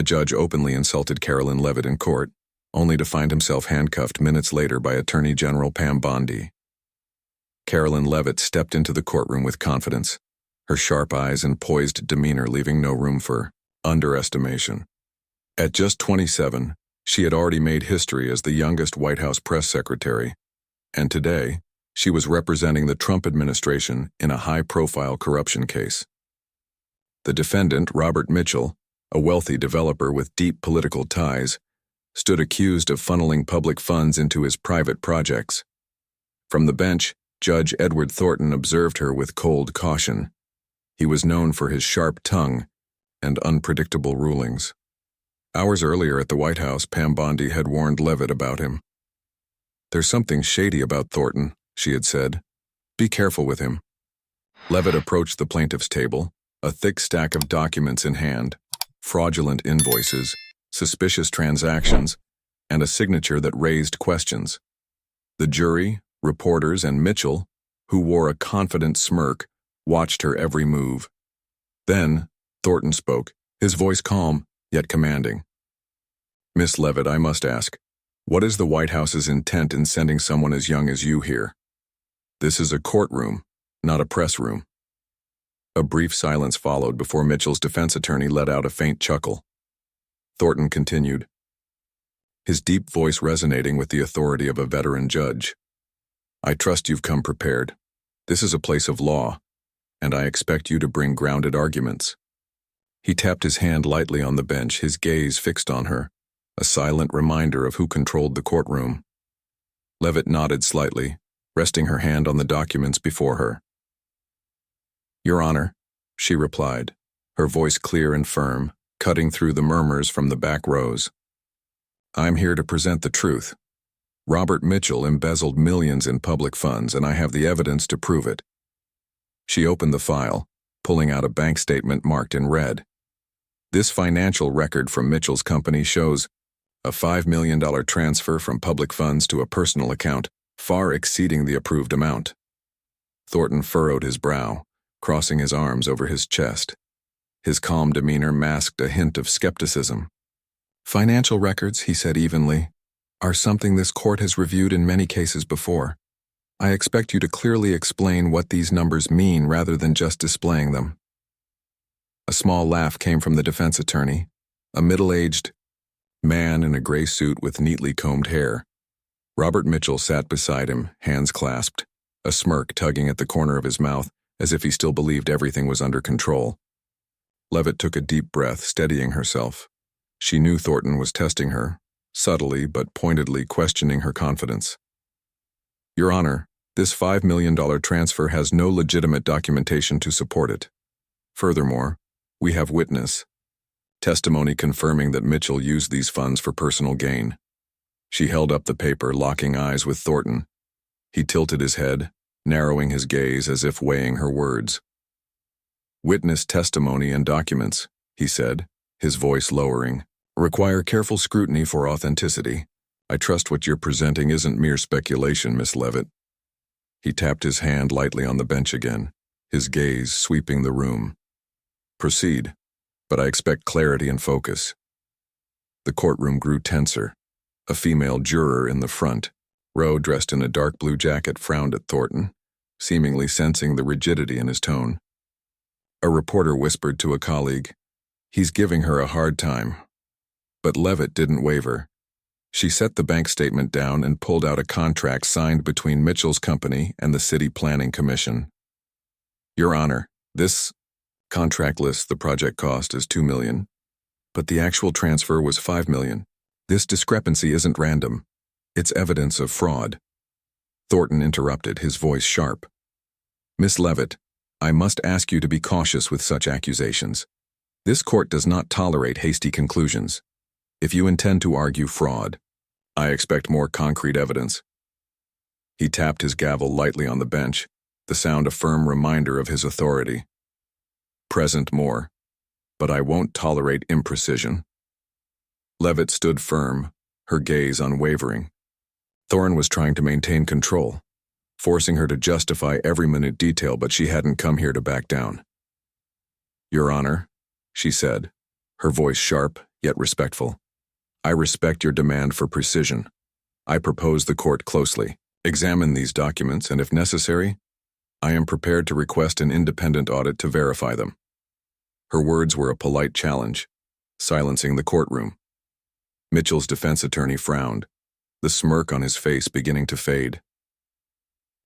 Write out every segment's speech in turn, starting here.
A judge openly insulted Karoline Leavitt in court, only to find himself handcuffed minutes later by Attorney General Pam Bondi. Karoline Leavitt stepped into the courtroom with confidence, her sharp eyes and poised demeanor leaving no room for underestimation. At just 27, she had already made history as the youngest White House press secretary, and today, she was representing the Trump administration in a high-profile corruption case. The defendant, Robert Mitchell, a wealthy developer with deep political ties, stood accused of funneling public funds into his private projects. From the bench, Judge Edward Thornton observed her with cold caution. He was known for his sharp tongue and unpredictable rulings. Hours earlier at the White House, Pam Bondi had warned Leavitt about him. "There's something shady about Thornton," she had said. "Be careful with him." Leavitt approached the plaintiff's table, a thick stack of documents in hand, fraudulent invoices, suspicious transactions, and a signature that raised questions. The jury, reporters, and Mitchell, who wore a confident smirk, watched her every move. Then, Thornton spoke, his voice calm, yet commanding. "Miss Leavitt, I must ask, what is the White House's intent in sending someone as young as you here? This is a courtroom, not a press room." A brief silence followed before Mitchell's defense attorney let out a faint chuckle. Thornton continued, his deep voice resonating with the authority of a veteran judge. "I trust you've come prepared. This is a place of law, and I expect you to bring grounded arguments." He tapped his hand lightly on the bench, his gaze fixed on her, a silent reminder of who controlled the courtroom. Leavitt nodded slightly, resting her hand on the documents before her. "Your Honor," she replied, her voice clear and firm, cutting through the murmurs from the back rows. "I'm here to present the truth. Robert Mitchell embezzled millions in public funds, and I have the evidence to prove it." She opened the file, pulling out a bank statement marked in red. This financial record from Mitchell's company shows a $5 million transfer from public funds to a personal account, far exceeding the approved amount. Thornton furrowed his brow, crossing his arms over his chest. His calm demeanor masked a hint of skepticism. "Financial records," he said evenly, "are something this court has reviewed in many cases before. I expect you to clearly explain what these numbers mean rather than just displaying them." A small laugh came from the defense attorney, a middle-aged man in a gray suit with neatly combed hair. Robert Mitchell sat beside him, hands clasped, a smirk tugging at the corner of his mouth, as if he still believed everything was under control. Leavitt took a deep breath, steadying herself. She knew Thornton was testing her, subtly but pointedly questioning her confidence. "Your Honor, this $5 million transfer has no legitimate documentation to support it. Furthermore, we have witness testimony confirming that Mitchell used these funds for personal gain." She held up the paper, locking eyes with Thornton. He tilted his head, narrowing his gaze as if weighing her words. "Witness testimony and documents," he said, his voice lowering, "require careful scrutiny for authenticity. I trust what you're presenting isn't mere speculation, Miss Leavitt." He tapped his hand lightly on the bench again, his gaze sweeping the room. "Proceed, but I expect clarity and focus." The courtroom grew tenser. A female juror in the front row, dressed in a dark blue jacket, frowned at Thornton, seemingly sensing the rigidity in his tone. A reporter whispered to a colleague, "He's giving her a hard time." But Leavitt didn't waver. She set the bank statement down and pulled out a contract signed between Mitchell's company and the City Planning Commission. "Your Honor, this contract lists the project cost as $2 million, but the actual transfer was $5 million. This discrepancy isn't random. It's evidence of fraud." Thornton interrupted, his voice sharp. "Miss Leavitt, I must ask you to be cautious with such accusations. This court does not tolerate hasty conclusions. If you intend to argue fraud, I expect more concrete evidence." He tapped his gavel lightly on the bench, the sound a firm reminder of his authority. "Present more, but I won't tolerate imprecision." Leavitt stood firm, her gaze unwavering. Thorne was trying to maintain control, forcing her to justify every minute detail, but she hadn't come here to back down. "Your Honor," she said, her voice sharp yet respectful. I respect your demand for precision. I propose the court closely examine these documents, and if necessary, I am prepared to request an independent audit to verify them. Her words were a polite challenge, silencing the courtroom. Mitchell's defense attorney frowned, the smirk on his face beginning to fade.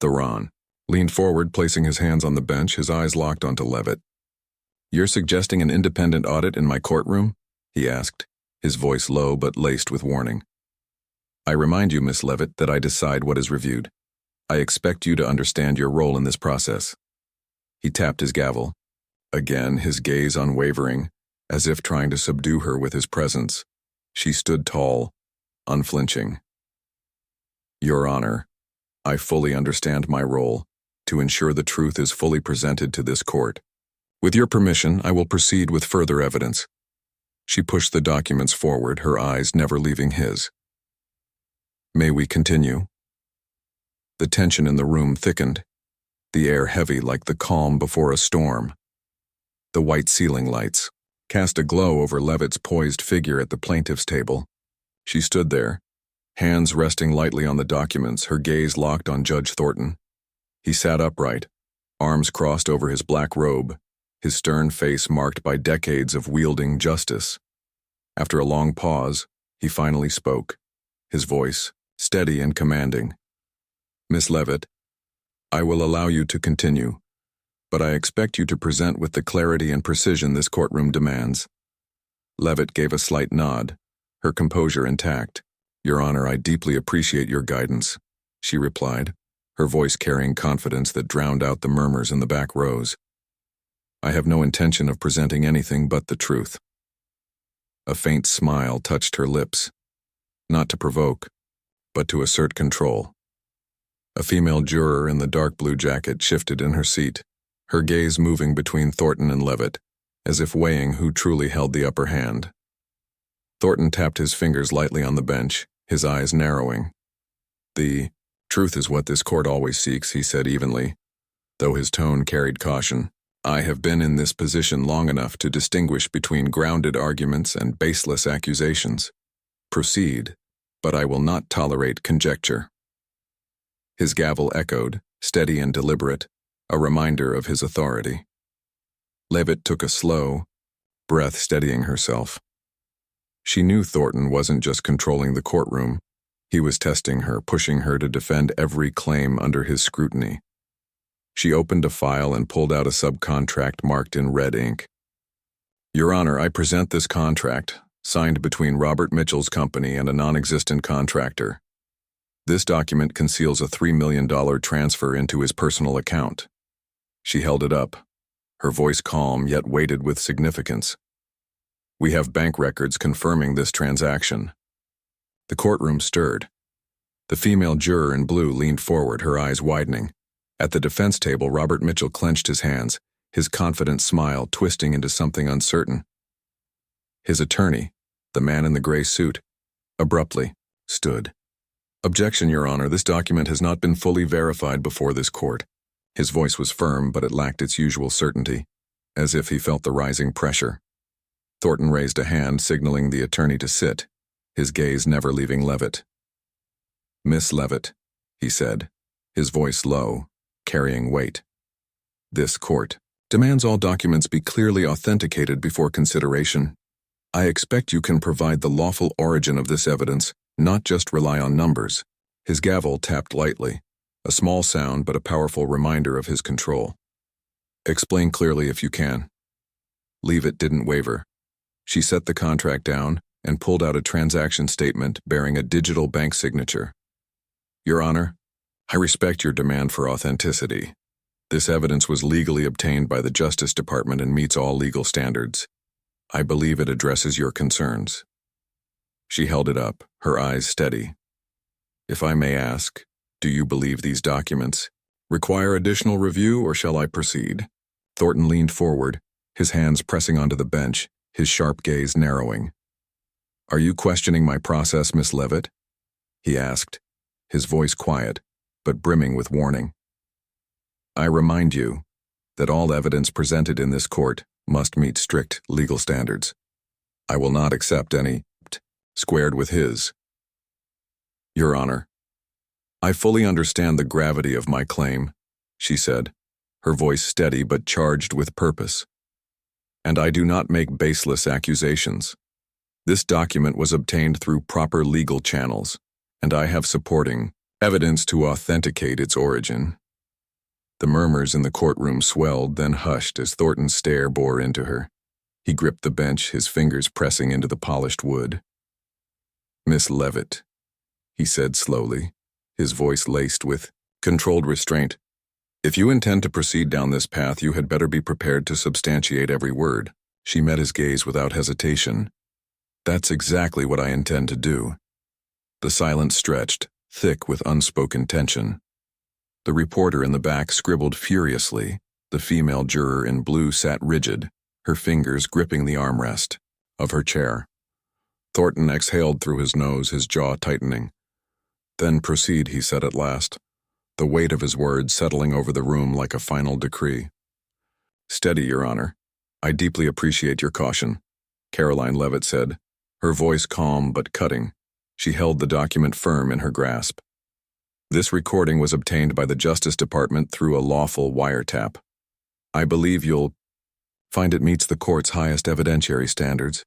Thoron leaned forward, placing his hands on the bench, his eyes locked onto Leavitt. "You're suggesting an independent audit in my courtroom?" he asked, his voice low but laced with warning. "I remind you, Miss Leavitt, that I decide what is reviewed. I expect you to understand your role in this process." He tapped his gavel, again his gaze unwavering, as if trying to subdue her with his presence. She stood tall, unflinching. "Your Honor, I fully understand my role, to ensure the truth is fully presented to this court. With your permission, I will proceed with further evidence." She pushed the documents forward, her eyes never leaving his. "May we continue?" The tension in the room thickened, the air heavy like the calm before a storm. The white ceiling lights cast a glow over Leavitt's poised figure at the plaintiff's table. She stood there, hands resting lightly on the documents, her gaze locked on Judge Thornton. He sat upright, arms crossed over his black robe, his stern face marked by decades of wielding justice. After a long pause, he finally spoke, his voice steady and commanding. "Miss Leavitt, I will allow you to continue, but I expect you to present with the clarity and precision this courtroom demands." Leavitt gave a slight nod, her composure intact. "Your Honor, I deeply appreciate your guidance," she replied, her voice carrying confidence that drowned out the murmurs in the back rows. "I have no intention of presenting anything but the truth." A faint smile touched her lips, not to provoke, but to assert control. A female juror in the dark blue jacket shifted in her seat, her gaze moving between Thornton and Leavitt, as if weighing who truly held the upper hand. Thornton tapped his fingers lightly on the bench, his eyes narrowing. "The truth is what this court always seeks," he said evenly, though his tone carried caution. "I have been in this position long enough to distinguish between grounded arguments and baseless accusations. Proceed, but I will not tolerate conjecture." His gavel echoed, steady and deliberate, a reminder of his authority. Leavitt took a slow breath, steadying herself. She knew Thornton wasn't just controlling the courtroom, he was testing her, pushing her to defend every claim under his scrutiny. She opened a file and pulled out a subcontract marked in red ink. "Your Honor, I present this contract, signed between Robert Mitchell's company and a non-existent contractor. This document conceals a $3 million transfer into his personal account." She held it up, her voice calm yet weighted with significance. "We have bank records confirming this transaction." The courtroom stirred. The female juror in blue leaned forward, her eyes widening. At the defense table, Robert Mitchell clenched his hands, his confident smile twisting into something uncertain. His attorney, the man in the gray suit, abruptly stood. "Objection, Your Honor, this document has not been fully verified before this court." His voice was firm, but it lacked its usual certainty, as if he felt the rising pressure. Thornton raised a hand, signaling the attorney to sit, his gaze never leaving Leavitt. "Miss Leavitt," he said, his voice low, carrying weight. "This court demands all documents be clearly authenticated before consideration. I expect you can provide the lawful origin of this evidence, not just rely on numbers." His gavel tapped lightly, a small sound but a powerful reminder of his control. "Explain clearly if you can." Leavitt didn't waver. She set the contract down and pulled out a transaction statement bearing a digital bank signature. "Your Honor, I respect your demand for authenticity. This evidence was legally obtained by the Justice Department and meets all legal standards. I believe it addresses your concerns." She held it up, her eyes steady. "If I may ask, do you believe these documents require additional review, or shall I proceed?" Thornton leaned forward, his hands pressing onto the bench, his sharp gaze narrowing. "Are you questioning my process, Miss Leavitt?" he asked, his voice quiet, but brimming with warning. "I remind you that all evidence presented in this court must meet strict legal standards." I will not accept any squared with his. Your Honor, I fully understand the gravity of my claim, she said, her voice steady but charged with purpose. And I do not make baseless accusations. This document was obtained through proper legal channels, and I have supporting evidence to authenticate its origin. The murmurs in the courtroom swelled, then hushed as Thornton's stare bore into her. He gripped the bench, his fingers pressing into the polished wood. Miss Leavitt, he said slowly, his voice laced with controlled restraint. If you intend to proceed down this path, you had better be prepared to substantiate every word. She met his gaze without hesitation. That's exactly what I intend to do. The silence stretched, thick with unspoken tension. The reporter in the back scribbled furiously. The female juror in blue sat rigid, her fingers gripping the armrest of her chair. Thornton exhaled through his nose, his jaw tightening. Then proceed, he said at last, the weight of his words settling over the room like a final decree. Steady, Your Honor. I deeply appreciate your caution, Karoline Leavitt said, her voice calm but cutting. She held the document firm in her grasp. This recording was obtained by the Justice Department through a lawful wiretap. I believe you'll find it meets the court's highest evidentiary standards.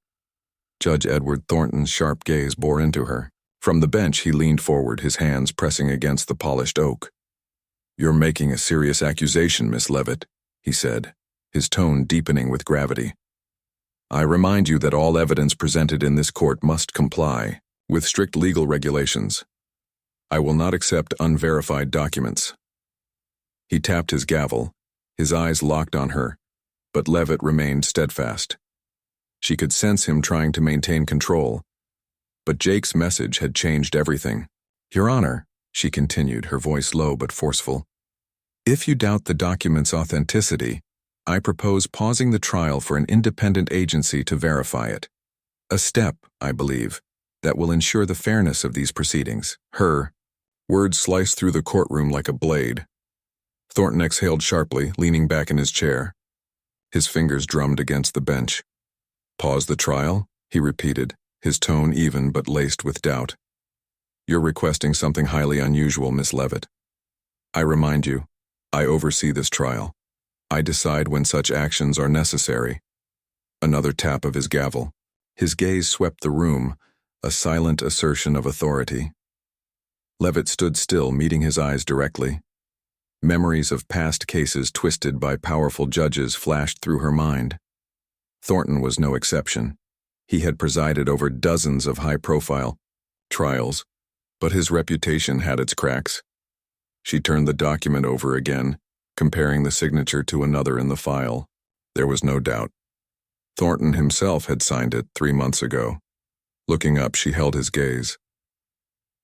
Judge Edward Thornton's sharp gaze bore into her. From the bench, he leaned forward, his hands pressing against the polished oak. You're making a serious accusation, Miss Leavitt, he said, his tone deepening with gravity. I remind you that all evidence presented in this court must comply with strict legal regulations. I will not accept unverified documents. He tapped his gavel, his eyes locked on her, but Leavitt remained steadfast. She could sense him trying to maintain control, but Jake's message had changed everything. Your Honor, she continued, her voice low but forceful, if you doubt the document's authenticity, I propose pausing the trial for an independent agency to verify it. A step, I believe, that will ensure the fairness of these proceedings. Her words sliced through the courtroom like a blade. Thornton exhaled sharply, leaning back in his chair. His fingers drummed against the bench. Pause the trial, he repeated, his tone even but laced with doubt. You're requesting something highly unusual, Miss Leavitt. I remind you, I oversee this trial. I decide when such actions are necessary. Another tap of his gavel. His gaze swept the room, a silent assertion of authority. Leavitt stood still, meeting his eyes directly. Memories of past cases twisted by powerful judges flashed through her mind. Thornton was no exception. He had presided over dozens of high-profile trials, but his reputation had its cracks. She turned the document over again, comparing the signature to another in the file. There was no doubt. Thornton himself had signed it 3 months ago. Looking up, she held his gaze.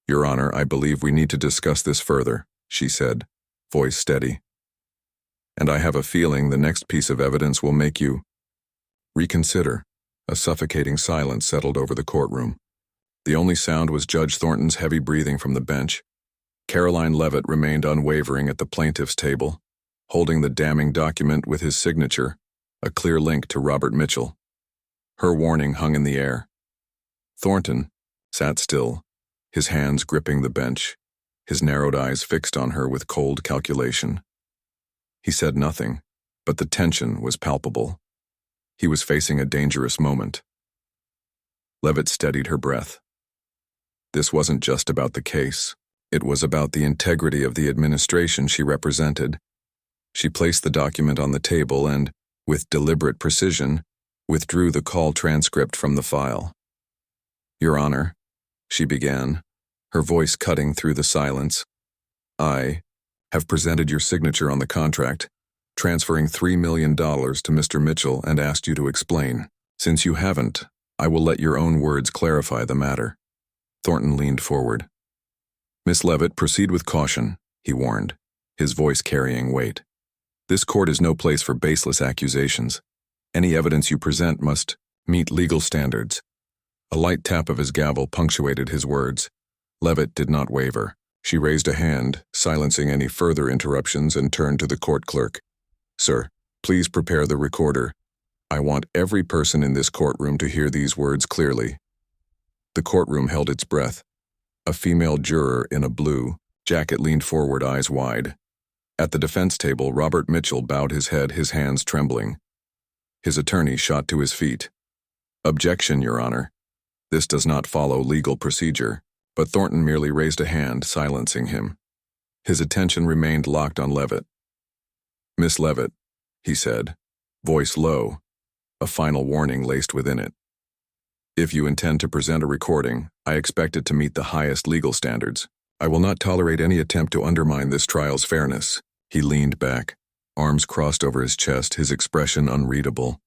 Your Honor, I believe we need to discuss this further, she said, voice steady. And I have a feeling the next piece of evidence will make you reconsider. A suffocating silence settled over the courtroom. The only sound was Judge Thornton's heavy breathing from the bench. Karoline Leavitt remained unwavering at the plaintiff's table, holding the damning document with his signature, a clear link to Robert Mitchell. Her warning hung in the air. Thornton sat still, his hands gripping the bench, his narrowed eyes fixed on her with cold calculation. He said nothing, but the tension was palpable. He was facing a dangerous moment. Leavitt steadied her breath. This wasn't just about the case. It was about the integrity of the administration she represented. She placed the document on the table and, with deliberate precision, withdrew the call transcript from the file. Your Honor, she began, her voice cutting through the silence. I have presented your signature on the contract, transferring $3 million to Mr. Mitchell, and asked you to explain. Since you haven't, I will let your own words clarify the matter. Thornton leaned forward. Miss Leavitt, proceed with caution, he warned, his voice carrying weight. This court is no place for baseless accusations. Any evidence you present must meet legal standards. A light tap of his gavel punctuated his words. Leavitt did not waver. She raised a hand, silencing any further interruptions, and turned to the court clerk. Sir, please prepare the recorder. I want every person in this courtroom to hear these words clearly." The courtroom held its breath. A female juror in a blue jacket leaned forward, eyes wide. At the defense table, Robert Mitchell bowed his head, his hands trembling. His attorney shot to his feet. "Objection, Your Honor. This does not follow legal procedure." But Thornton merely raised a hand, silencing him. His attention remained locked on Leavitt. "Miss Leavitt," he said, voice low, a final warning laced within it. "If you intend to present a recording, I expect it to meet the highest legal standards. I will not tolerate any attempt to undermine this trial's fairness." He leaned back, arms crossed over his chest, his expression unreadable.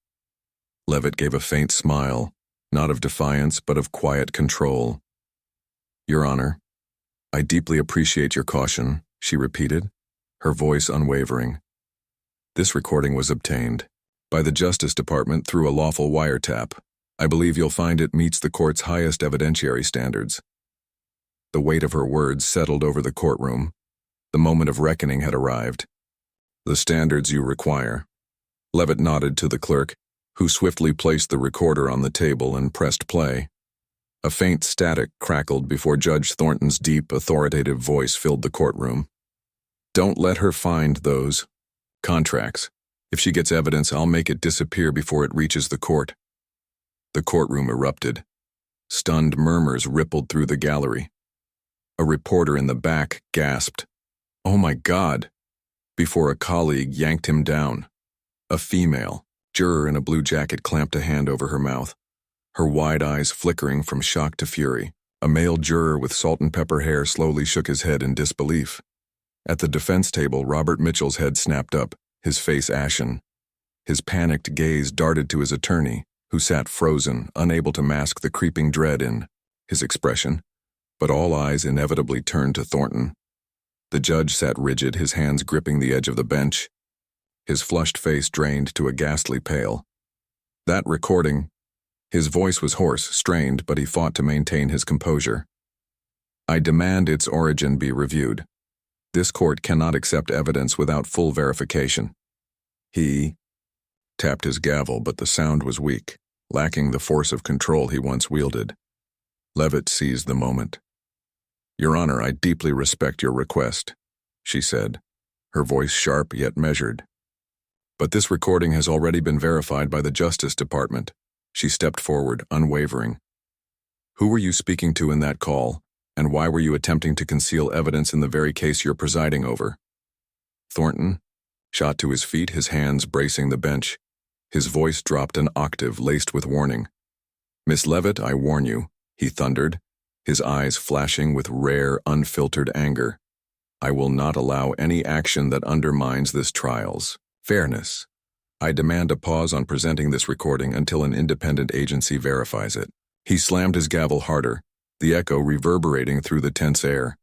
Leavitt gave a faint smile, not of defiance but of quiet control. "Your Honor, I deeply appreciate your caution," she repeated, her voice unwavering. "This recording was obtained by the Justice Department through a lawful wiretap. I believe you'll find it meets the court's highest evidentiary standards." The weight of her words settled over the courtroom. The moment of reckoning had arrived. "The standards you require." Leavitt nodded to the clerk, who swiftly placed the recorder on the table and pressed play. A faint static crackled before Judge Thornton's deep, authoritative voice filled the courtroom. "Don't let her find those contracts. If she gets evidence, I'll make it disappear before it reaches the court." The courtroom erupted. Stunned murmurs rippled through the gallery. A reporter in the back gasped, "Oh my God," before a colleague yanked him down. A female juror in a blue jacket clamped a hand over her mouth, her wide eyes flickering from shock to fury. A male juror with salt and pepper hair slowly shook his head in disbelief. At the defense table, Robert Mitchell's head snapped up, his face ashen. His panicked gaze darted to his attorney, who sat frozen, unable to mask the creeping dread in his expression. But all eyes inevitably turned to Thornton. The judge sat rigid, his hands gripping the edge of the bench. His flushed face drained to a ghastly pale. "That recording..." His voice was hoarse, strained, but he fought to maintain his composure. "I demand its origin be reviewed. This court cannot accept evidence without full verification." He tapped his gavel, but the sound was weak, lacking the force of control he once wielded. Leavitt seized the moment. "Your Honor, I deeply respect your request," she said, her voice sharp yet measured. "But this recording has already been verified by the Justice Department." She stepped forward, unwavering. "Who were you speaking to in that call, and why were you attempting to conceal evidence in the very case you're presiding over?" Thornton shot to his feet, his hands bracing the bench. His voice dropped an octave laced with warning. "Miss Leavitt, I warn you," he thundered, his eyes flashing with rare, unfiltered anger. "I will not allow any action that undermines this trial's fairness. I demand a pause on presenting this recording until an independent agency verifies it." He slammed his gavel harder, the echo reverberating through the tense air.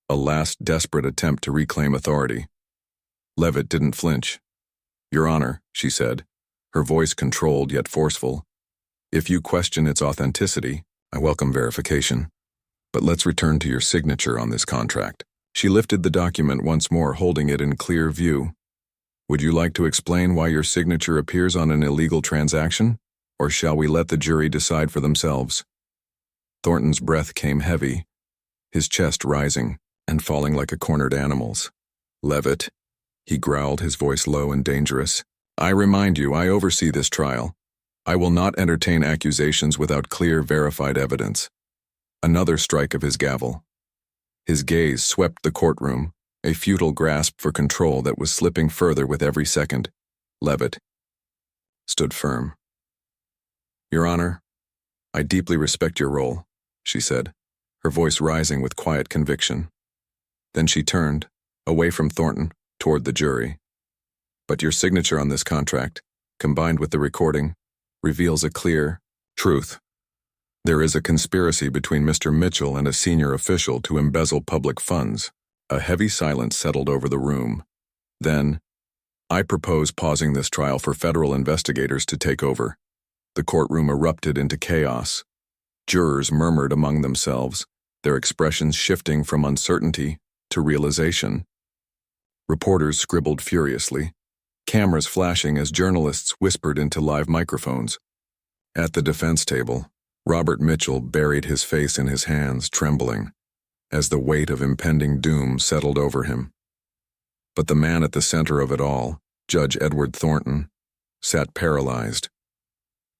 A last desperate attempt to reclaim authority. Leavitt didn't flinch. "Your Honor," she said, her voice controlled yet forceful, "if you question its authenticity, I welcome verification. But let's return to your signature on this contract." She lifted the document once more, holding it in clear view. "Would you like to explain why your signature appears on an illegal transaction, or shall we let the jury decide for themselves?" Thornton's breath came heavy, his chest rising and falling like a cornered animal's. "Leavitt," he growled, his voice low and dangerous, "I remind you, I oversee this trial. I will not entertain accusations without clear, verified evidence." Another strike of his gavel. His gaze swept the courtroom, a futile grasp for control that was slipping further with every second. Leavitt stood firm. "Your Honor, I deeply respect your role," she said, her voice rising with quiet conviction. Then she turned, away from Thornton, toward the jury. "But your signature on this contract, combined with the recording, reveals a clear truth. There is a conspiracy between Mr. Mitchell and a senior official to embezzle public funds." A heavy silence settled over the room. Then, "I propose pausing this trial for federal investigators to take over." The courtroom erupted into chaos. Jurors murmured among themselves, their expressions shifting from uncertainty to realization. Reporters scribbled furiously. cameras flashing as journalists whispered into live microphones. At the defense table, Robert Mitchell buried his face in his hands, trembling, as the weight of impending doom settled over him. But the man at the center of it all, Judge Edward Thornton, sat paralyzed.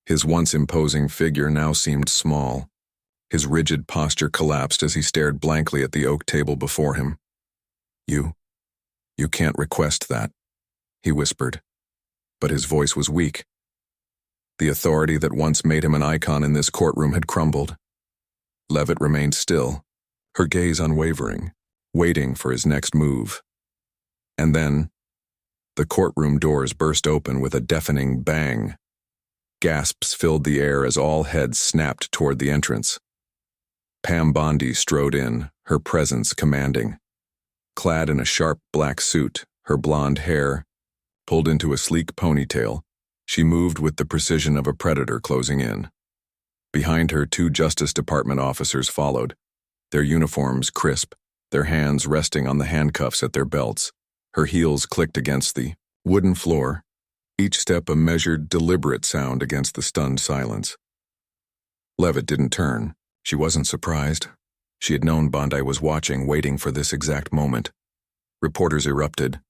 His once imposing figure now seemed small. His rigid posture collapsed as he stared blankly at the oak table before him. You can't request that," he whispered, but his voice was weak. The authority that once made him an icon in this courtroom had crumbled. Leavitt remained still, her gaze unwavering, waiting for his next move. And then, the courtroom doors burst open with a deafening bang. Gasps filled the air as all heads snapped toward the entrance. Pam Bondi strode in, her presence commanding. Clad in a sharp black suit, her blonde hair pulled into a sleek ponytail, she moved with the precision of a predator closing in. Behind her, 2 Justice Department officers followed, their uniforms crisp, their hands resting on the handcuffs at their belts. Her heels clicked against the wooden floor, each step a measured, deliberate sound against the stunned silence. Leavitt didn't turn. She wasn't surprised. She had known Bondi was watching, waiting for this exact moment. Reporters erupted.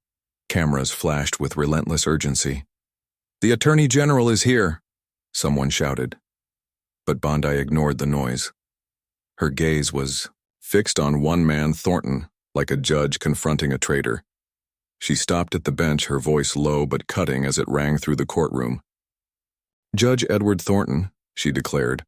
Cameras flashed with relentless urgency. "The Attorney General is here," someone shouted. But Bondi ignored the noise. Her gaze was fixed on one man, Thornton, like a judge confronting a traitor. She stopped at the bench, her voice low but cutting as it rang through the courtroom. "Judge Edward Thornton," she declared,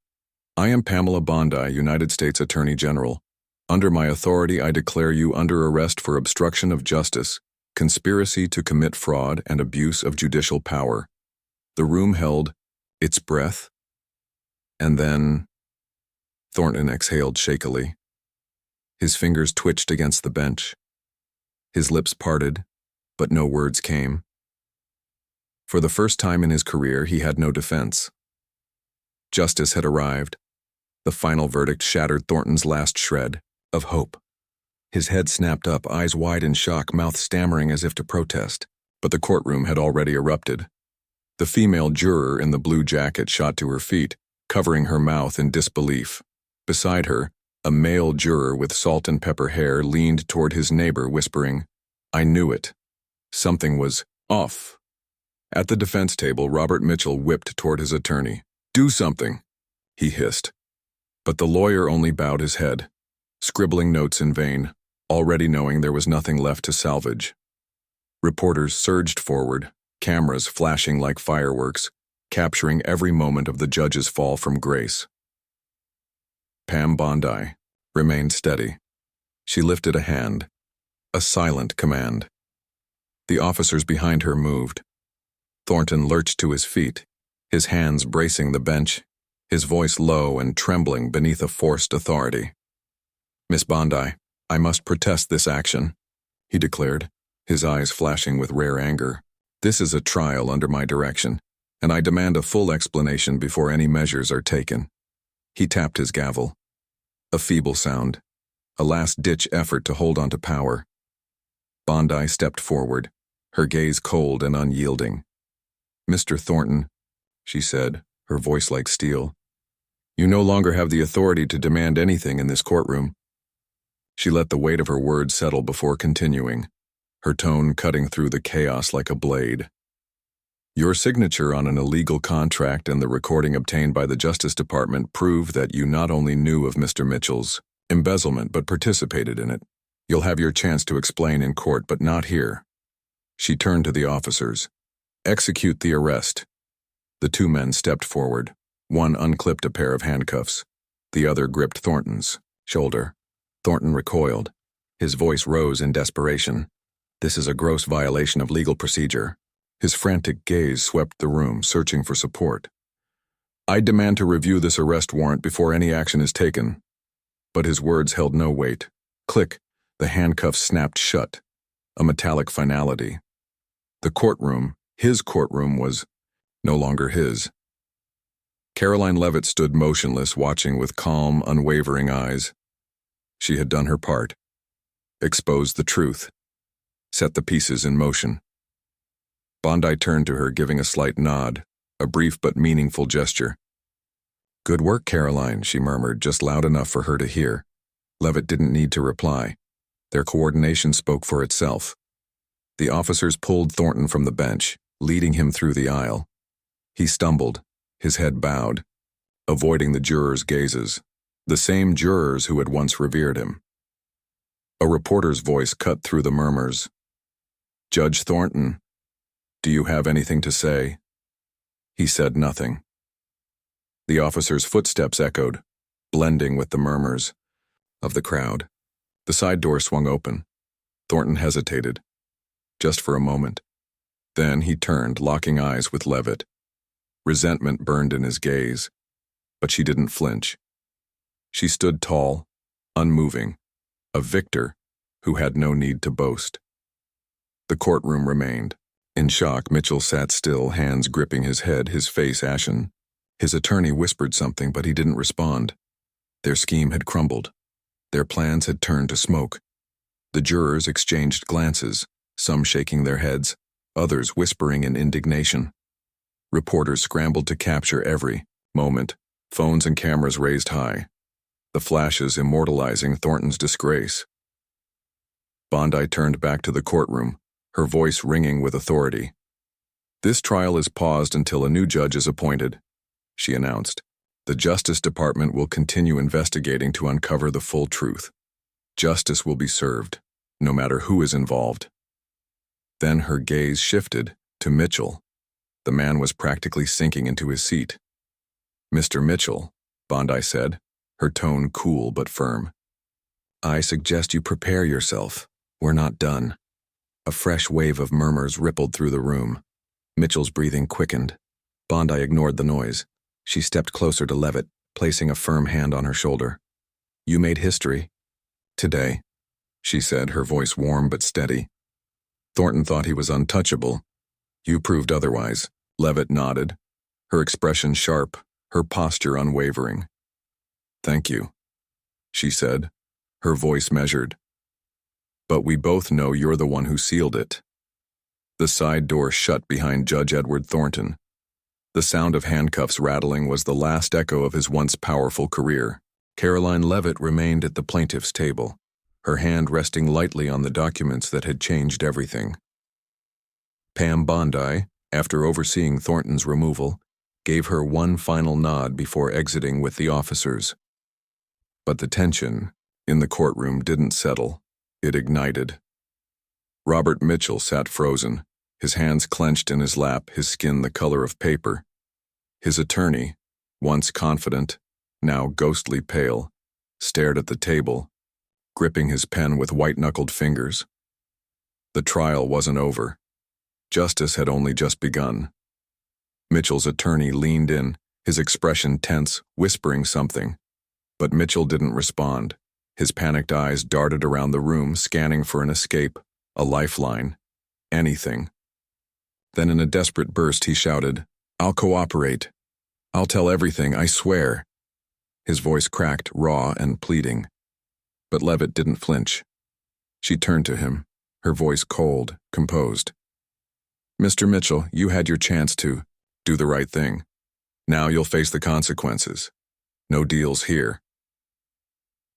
"I am Pamela Bondi, United States Attorney General. Under my authority, I declare you under arrest for obstruction of justice, conspiracy to commit fraud, and abuse of judicial power." The room held its breath, and then Thornton exhaled shakily. His fingers twitched against the bench. His lips parted, but no words came. For the first time in his career, he had no defense. Justice had arrived. The final verdict shattered Thornton's last shred of hope. His head snapped up, eyes wide in shock, mouth stammering as if to protest. But the courtroom had already erupted. The female juror in the blue jacket shot to her feet, covering her mouth in disbelief. Beside her, a male juror with salt and pepper hair leaned toward his neighbor, whispering, "I knew it." Something was off. At the defense table, Robert Mitchell whipped toward his attorney. "Do something," he hissed. But the lawyer only bowed his head, scribbling notes in vain, already knowing there was nothing left to salvage. Reporters surged forward, cameras flashing like fireworks, capturing every moment of the judge's fall from grace. Pam Bondi remained steady. She lifted a hand, a silent command. The officers behind her moved. Thornton lurched to his feet, his hands bracing the bench, his voice low and trembling beneath a forced authority. "Miss Bondi, I must protest this action," he declared, his eyes flashing with rare anger. "This is a trial under my direction, and I demand a full explanation before any measures are taken." He tapped his gavel. A feeble sound, a last-ditch effort to hold on to power. Bondi stepped forward, her gaze cold and unyielding. "Mr. Thornton," she said, her voice like steel, "you no longer have the authority to demand anything in this courtroom." She let the weight of her words settle before continuing, her tone cutting through the chaos like a blade. "Your signature on an illegal contract and the recording obtained by the Justice Department prove that you not only knew of Mr. Mitchell's embezzlement but participated in it. You'll have your chance to explain in court, but not here." She turned to the officers. "Execute the arrest." The 2 men stepped forward. One unclipped a pair of handcuffs. The other gripped Thornton's shoulder. Thornton recoiled. His voice rose in desperation. "This is a gross violation of legal procedure." His frantic gaze swept the room, searching for support. "I demand to review this arrest warrant before any action is taken." But his words held no weight. Click, the handcuffs snapped shut, a metallic finality. The courtroom, his courtroom, was no longer his. Karoline Leavitt stood motionless, watching with calm, unwavering eyes. She had done her part. Exposed the truth. Set the pieces in motion. Bondi turned to her, giving a slight nod, a brief but meaningful gesture. "Good work, Karoline," she murmured, just loud enough for her to hear. Leavitt didn't need to reply. Their coordination spoke for itself. The officers pulled Thornton from the bench, leading him through the aisle. He stumbled, his head bowed, avoiding the jurors' gazes, the same jurors who had once revered him. A reporter's voice cut through the murmurs. "Judge Thornton, do you have anything to say?" He said nothing. The officer's footsteps echoed, blending with the murmurs of the crowd. The side door swung open. Thornton hesitated, just for a moment. Then he turned, locking eyes with Leavitt. Resentment burned in his gaze, but she didn't flinch. She stood tall, unmoving, a victor who had no need to boast. The courtroom remained. In shock, Mitchell sat still, hands gripping his head, his face ashen. His attorney whispered something, but he didn't respond. Their scheme had crumbled. Their plans had turned to smoke. The jurors exchanged glances, some shaking their heads, others whispering in indignation. Reporters scrambled to capture every moment, phones and cameras raised high, the flashes immortalizing Thornton's disgrace. Bondi turned back to the courtroom, her voice ringing with authority. "This trial is paused until a new judge is appointed," she announced. "The Justice Department will continue investigating to uncover the full truth. Justice will be served, no matter who is involved." Then her gaze shifted to Mitchell. The man was practically sinking into his seat. "Mr. Mitchell," Bondi said, her tone cool but firm. "I suggest you prepare yourself. We're not done." A fresh wave of murmurs rippled through the room. Mitchell's breathing quickened. Bondi ignored the noise. She stepped closer to Leavitt, placing a firm hand on her shoulder. "You made history today," she said, her voice warm but steady. Thornton thought he was untouchable. "You proved otherwise." Leavitt nodded, her expression sharp, her posture unwavering. "Thank you," she said, her voice measured. "But we both know you're the one who sealed it." The side door shut behind Judge Edward Thornton. The sound of handcuffs rattling was the last echo of his once powerful career. Karoline Leavitt remained at the plaintiff's table, her hand resting lightly on the documents that had changed everything. Pam Bondi, after overseeing Thornton's removal, gave her one final nod before exiting with the officers. But the tension in the courtroom didn't settle. It ignited. Robert Mitchell sat frozen, his hands clenched in his lap, his skin the color of paper. His attorney, once confident, now ghostly pale, stared at the table, gripping his pen with white-knuckled fingers. The trial wasn't over. Justice had only just begun. Mitchell's attorney leaned in, his expression tense, whispering something. But Mitchell didn't respond. His panicked eyes darted around the room, scanning for an escape, a lifeline, anything. Then in a desperate burst he shouted, "I'll cooperate. I'll tell everything, I swear." His voice cracked, raw and pleading. But Leavitt didn't flinch. She turned to him, her voice cold, composed. "Mr. Mitchell, you had your chance to do the right thing. Now you'll face the consequences. No deals here."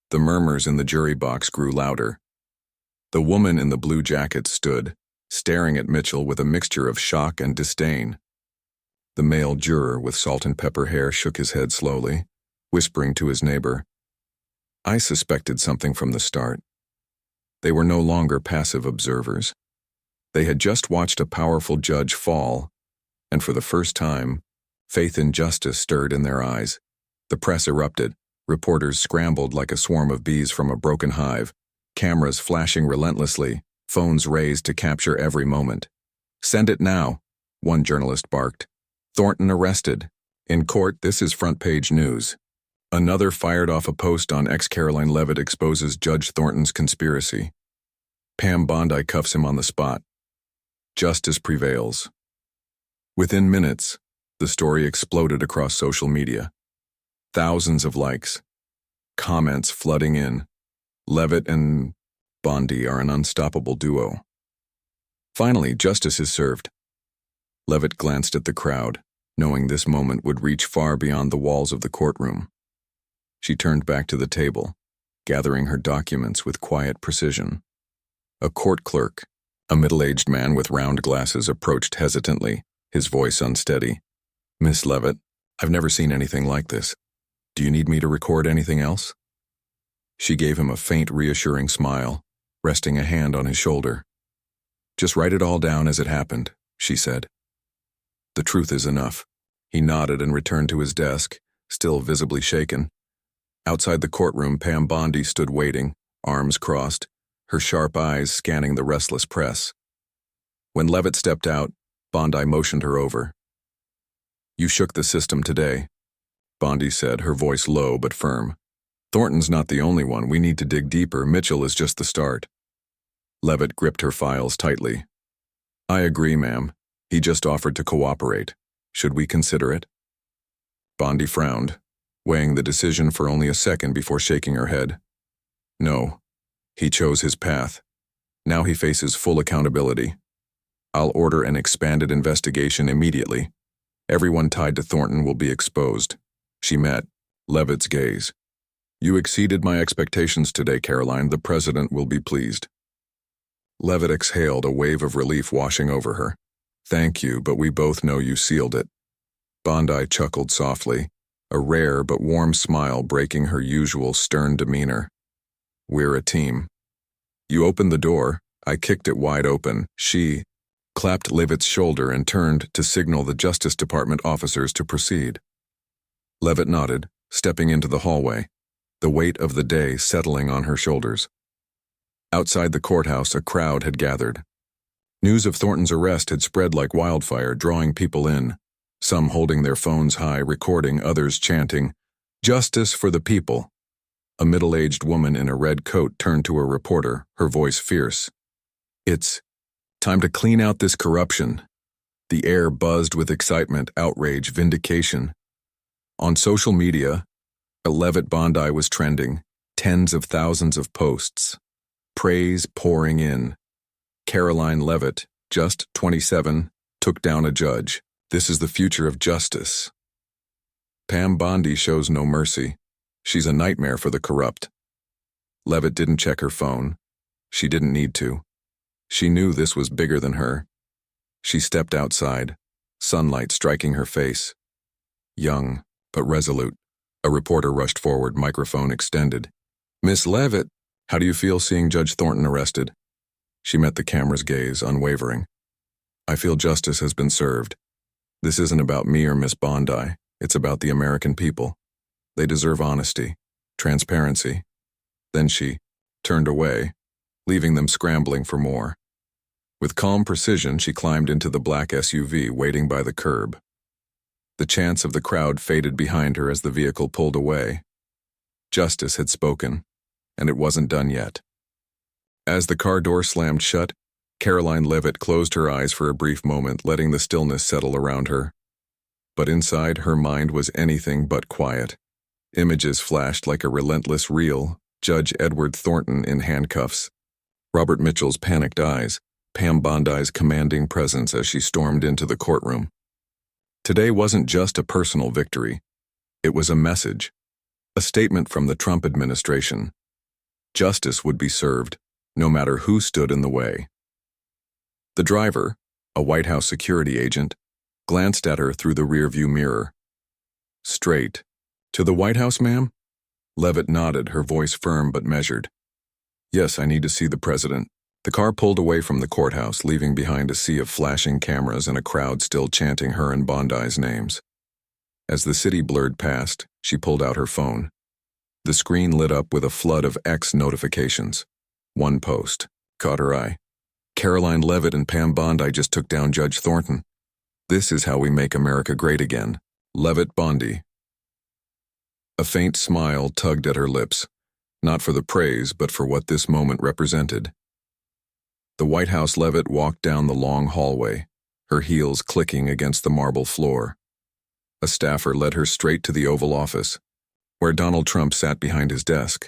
The murmurs in the jury box grew louder. The woman in the blue jacket stood, staring at Mitchell with a mixture of shock and disdain. The male juror with salt and pepper hair shook his head slowly, whispering to his neighbor, "I suspected something from the start." They were no longer passive observers. They had just watched a powerful judge fall, and for the first time, faith in justice stirred in their eyes. The press erupted. Reporters scrambled like a swarm of bees from a broken hive, cameras flashing relentlessly, phones raised to capture every moment. "Send it now," one journalist barked. "Thornton arrested. In court, this is front-page news." Another fired off a post on Karoline Leavitt exposes Judge Thornton's conspiracy. Pam Bondi cuffs him on the spot. Justice prevails. Within minutes, the story exploded across social media. Thousands of likes, comments flooding in. Leavitt and Bondi are an unstoppable duo. Finally, justice is served. Leavitt glanced at the crowd, knowing this moment would reach far beyond the walls of the courtroom. She turned back to the table, gathering her documents with quiet precision. A court clerk, a middle-aged man with round glasses, approached hesitantly, his voice unsteady. "Miss Leavitt, I've never seen anything like this. Do you need me to record anything else?" She gave him a faint, reassuring smile, resting a hand on his shoulder. "Just write it all down as it happened," she said. "The truth is enough." He nodded and returned to his desk, still visibly shaken. Outside the courtroom, Pam Bondi stood waiting, arms crossed, her sharp eyes scanning the restless press. When Leavitt stepped out, Bondi motioned her over. "You shook the system today," Bondi said, her voice low but firm. "Thornton's not the only one. We need to dig deeper. Mitchell is just the start." Leavitt gripped her files tightly. "I agree, ma'am. He just offered to cooperate. Should we consider it?" Bondi frowned, weighing the decision for only a second before shaking her head. "No. He chose his path. Now he faces full accountability. I'll order an expanded investigation immediately. Everyone tied to Thornton will be exposed." She met Leavitt's gaze. "You exceeded my expectations today, Karoline. The president will be pleased." Leavitt exhaled, a wave of relief washing over her. "Thank you, but we both know you sealed it." Bondi chuckled softly, a rare but warm smile breaking her usual stern demeanor. "We're a team. You opened the door, I kicked it wide open." She clapped Leavitt's shoulder and turned to signal the Justice Department officers to proceed. Leavitt nodded, stepping into the hallway, the weight of the day settling on her shoulders. Outside the courthouse, a crowd had gathered. News of Thornton's arrest had spread like wildfire, drawing people in, some holding their phones high, recording, others chanting, "Justice for the people." A middle-aged woman in a red coat turned to a reporter, her voice fierce. "It's time to clean out this corruption." The air buzzed with excitement, outrage, vindication. On social media, Leavitt Bondi was trending, tens of thousands of posts. Praise pouring in. Karoline Leavitt, just 27, took down a judge. This is the future of justice. Pam Bondi shows no mercy. She's a nightmare for the corrupt. Leavitt didn't check her phone. She didn't need to. She knew this was bigger than her. She stepped outside, sunlight striking her face. Young, but resolute, a reporter rushed forward, microphone extended. "Miss Leavitt, how do you feel seeing Judge Thornton arrested?" She met the camera's gaze, unwavering. "I feel justice has been served. This isn't about me or Miss Bondi. It's about the American people. They deserve honesty, transparency." Then she turned away, leaving them scrambling for more. With calm precision, she climbed into the black SUV waiting by the curb. The chants of the crowd faded behind her as the vehicle pulled away. Justice had spoken, and it wasn't done yet. As the car door slammed shut, Karoline Leavitt closed her eyes for a brief moment, letting the stillness settle around her. But inside, her mind was anything but quiet. Images flashed like a relentless reel: Judge Edward Thornton in handcuffs, Robert Mitchell's panicked eyes, Pam Bondi's commanding presence as she stormed into the courtroom. Today wasn't just a personal victory. It was a message, a statement from the Trump administration. Justice would be served, no matter who stood in the way. The driver, a White House security agent, glanced at her through the rearview mirror. "Straight. To the White House, ma'am?" Leavitt nodded, her voice firm but measured. "Yes, I need to see the president." The car pulled away from the courthouse, leaving behind a sea of flashing cameras and a crowd still chanting her and Bondi's names. As the city blurred past, she pulled out her phone. The screen lit up with a flood of X notifications. One post caught her eye. "Karoline Leavitt and Pam Bondi just took down Judge Thornton. This is how we make America great again. Leavitt Bondi." A faint smile tugged at her lips, not for the praise, but for what this moment represented. The White House Leavitt walked down the long hallway, her heels clicking against the marble floor. A staffer led her straight to the Oval Office, where Donald Trump sat behind his desk.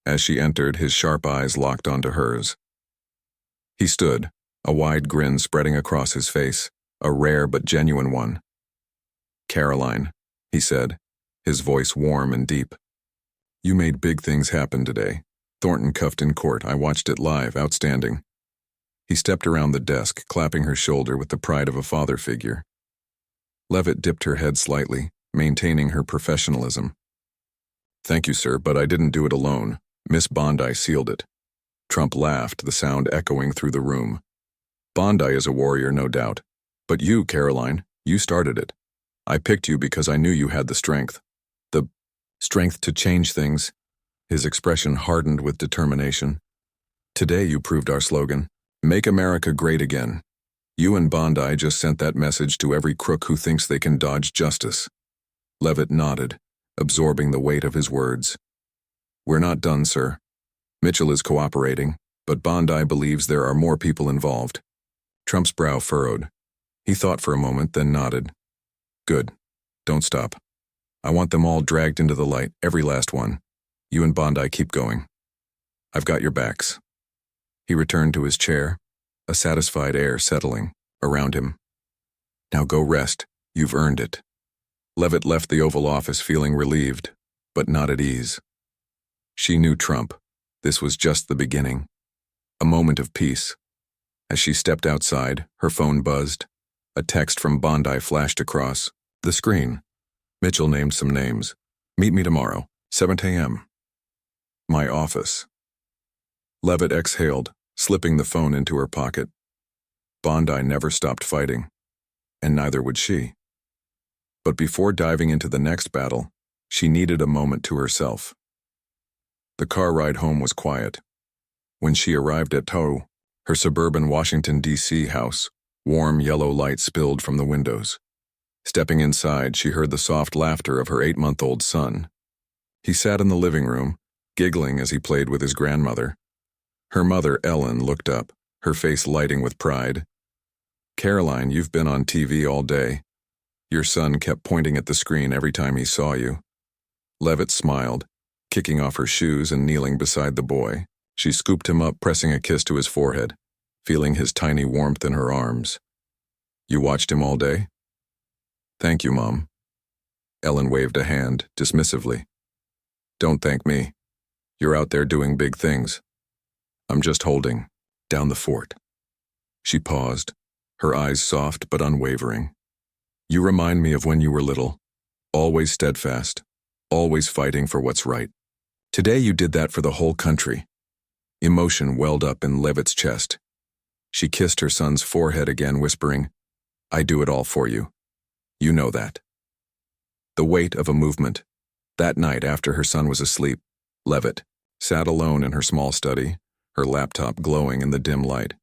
As she entered, his sharp eyes locked onto hers. He stood, a wide grin spreading across his face, a rare but genuine one. "Karoline," he said, his voice warm and deep. "You made big things happen today. Thornton cuffed in court. I watched it live. Outstanding." He stepped around the desk, clapping her shoulder with the pride of a father figure. Leavitt dipped her head slightly, maintaining her professionalism. "Thank you, sir, but I didn't do it alone. Miss Bondi sealed it." Trump laughed, the sound echoing through the room. "Bondi is a warrior, no doubt. But you, Karoline, you started it. I picked you because I knew you had the strength. The strength to change things." His expression hardened with determination. "Today you proved our slogan, 'Make America Great Again.' You and Bondi just sent that message to every crook who thinks they can dodge justice." Leavitt nodded, absorbing the weight of his words. "We're not done, sir. Mitchell is cooperating, but Bondi believes there are more people involved." Trump's brow furrowed. He thought for a moment, then nodded. "Good. Don't stop. I want them all dragged into the light, every last one. You and Bondi keep going. I've got your backs." He returned to his chair, a satisfied air settling around him. "Now go rest. You've earned it." Leavitt left the Oval Office feeling relieved, but not at ease. She knew Trump. This was just the beginning. A moment of peace. As she stepped outside, her phone buzzed. A text from Bondi flashed across the screen. Mitchell named some names. "Meet me tomorrow, 7 a.m. My office." Leavitt exhaled, slipping the phone into her pocket. Bondi never stopped fighting, and neither would she. But before diving into the next battle, she needed a moment to herself. The car ride home was quiet. When she arrived at Tau, her suburban Washington, D.C. house, warm yellow light spilled from the windows. Stepping inside, she heard the soft laughter of her 8-month-old son. He sat in the living room, giggling as he played with his grandmother. Her mother, Ellen, looked up, her face lighting with pride. "Karoline, you've been on TV all day." Your son kept pointing at the screen every time he saw you. Leavitt smiled, kicking off her shoes and kneeling beside the boy. She scooped him up, pressing a kiss to his forehead, feeling his tiny warmth in her arms. "You watched him all day?" "Thank you, Mom." Ellen waved a hand, dismissively. "Don't thank me. You're out there doing big things. I'm just holding down the fort." She paused, her eyes soft but unwavering. "You remind me of when you were little, always steadfast, always fighting for what's right. Today you did that for the whole country." Emotion welled up in Leavitt's chest. She kissed her son's forehead again, whispering, "I do it all for you. You know that." The weight of a movement. That night after her son was asleep, Leavitt sat alone in her small study, her laptop glowing in the dim light.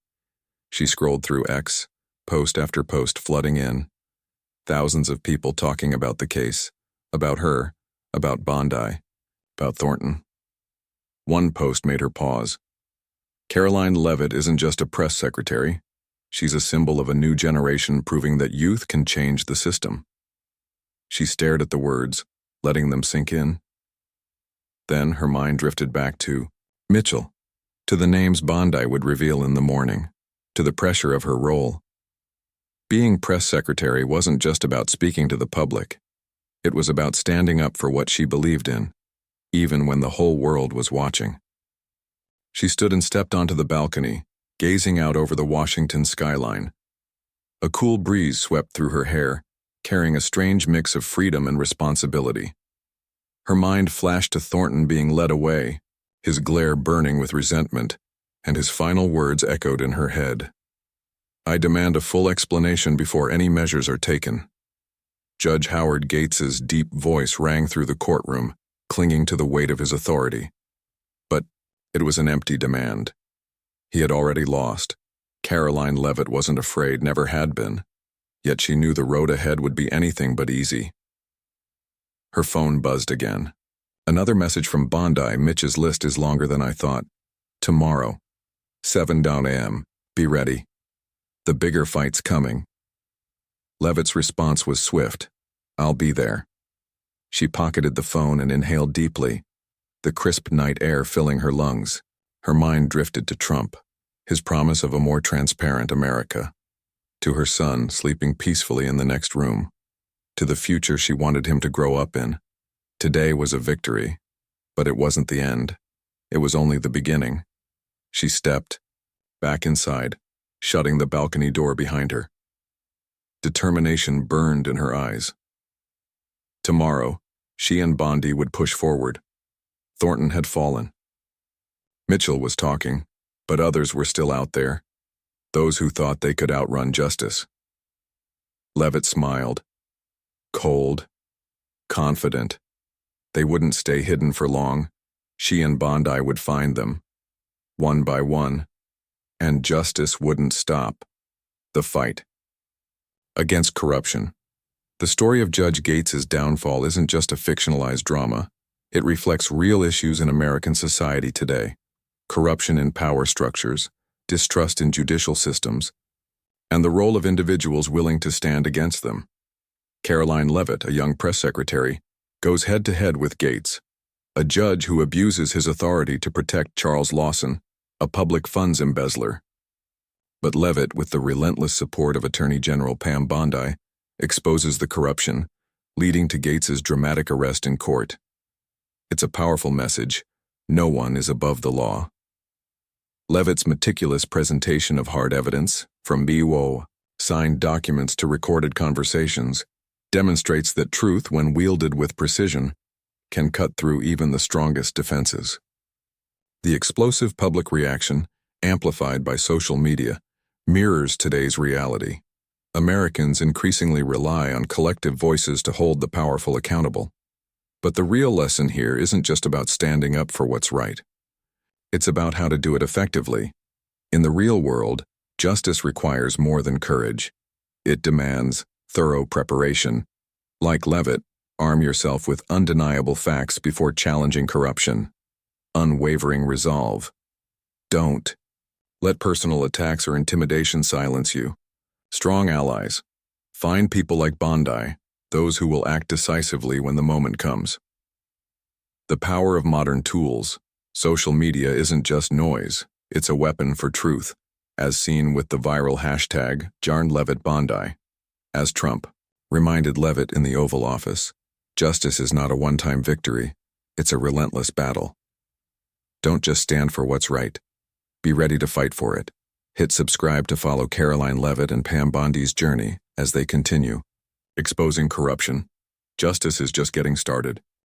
She scrolled through X, post after post flooding in. Thousands of people talking about the case, about her, about Bondi, about Thornton. One post made her pause. "Karoline Leavitt isn't just a press secretary. She's a symbol of a new generation proving that youth can change the system." She stared at the words, letting them sink in. Then her mind drifted back to Mitchell, to the names Bondi would reveal in the morning, to the pressure of her role. Being press secretary wasn't just about speaking to the public. It was about standing up for what she believed in, even when the whole world was watching. She stood and stepped onto the balcony, gazing out over the Washington skyline. A cool breeze swept through her hair, carrying a strange mix of freedom and responsibility. Her mind flashed to Thornton being led away, his glare burning with resentment, and his final words echoed in her head. "I demand a full explanation before any measures are taken." Judge Howard Gates's deep voice rang through the courtroom, clinging to the weight of his authority. But it was an empty demand. He had already lost. Karoline Leavitt wasn't afraid, never had been. Yet she knew the road ahead would be anything but easy. Her phone buzzed again. Another message from Bondi. "Mitch's list is longer than I thought. Tomorrow, 7 a.m. Be ready. The bigger fight's coming." Leavitt's response was swift. "I'll be there." She pocketed the phone and inhaled deeply, the crisp night air filling her lungs. Her mind drifted to Trump, his promise of a more transparent America. to her son sleeping peacefully in the next room, to the future she wanted him to grow up in. Today was a victory, but it wasn't the end. It was only the beginning. She stepped back inside, shutting the balcony door behind her. Determination burned in her eyes. Tomorrow, she and Bondi would push forward. Thornton had fallen. Mitchell was talking, but others were still out there, those who thought they could outrun justice. Leavitt smiled. Cold, confident. They wouldn't stay hidden for long. She and Bondi would find them, one by one, and justice wouldn't stop. The fight against corruption. The story of Judge Gates's downfall isn't just a fictionalized drama. It reflects real issues in American society today: corruption in power structures, distrust in judicial systems, and the role of individuals willing to stand against them. Karoline Leavitt, a young press secretary, goes head-to-head with Gates, a judge who abuses his authority to protect Charles Lawson, a public funds embezzler. But Leavitt, with the relentless support of Attorney General Pam Bondi, exposes the corruption, leading to Gates's dramatic arrest in court. It's a powerful message. No one is above the law. Leavitt's meticulous presentation of hard evidence, from BWO, signed documents to recorded conversations, demonstrates that truth, when wielded with precision, can cut through even the strongest defenses. The explosive public reaction, amplified by social media, mirrors today's reality. Americans increasingly rely on collective voices to hold the powerful accountable. But the real lesson here isn't just about standing up for what's right. It's about how to do it effectively. In the real world, justice requires more than courage. It demands thorough preparation. Like Leavitt, arm yourself with undeniable facts before challenging corruption. Unwavering resolve. Don't let personal attacks or intimidation silence you. Strong allies. Find people like Bondi, those who will act decisively when the moment comes. The power of modern tools. Social media isn't just noise, it's a weapon for truth, as seen with the viral hashtag #JarnLeavittBondi. As Trump reminded Leavitt in the Oval Office, justice is not a one-time victory, it's a relentless battle. Don't just stand for what's right. Be ready to fight for it. Hit subscribe to follow Karoline Leavitt and Pam Bondi's journey as they continue exposing corruption. Justice is just getting started.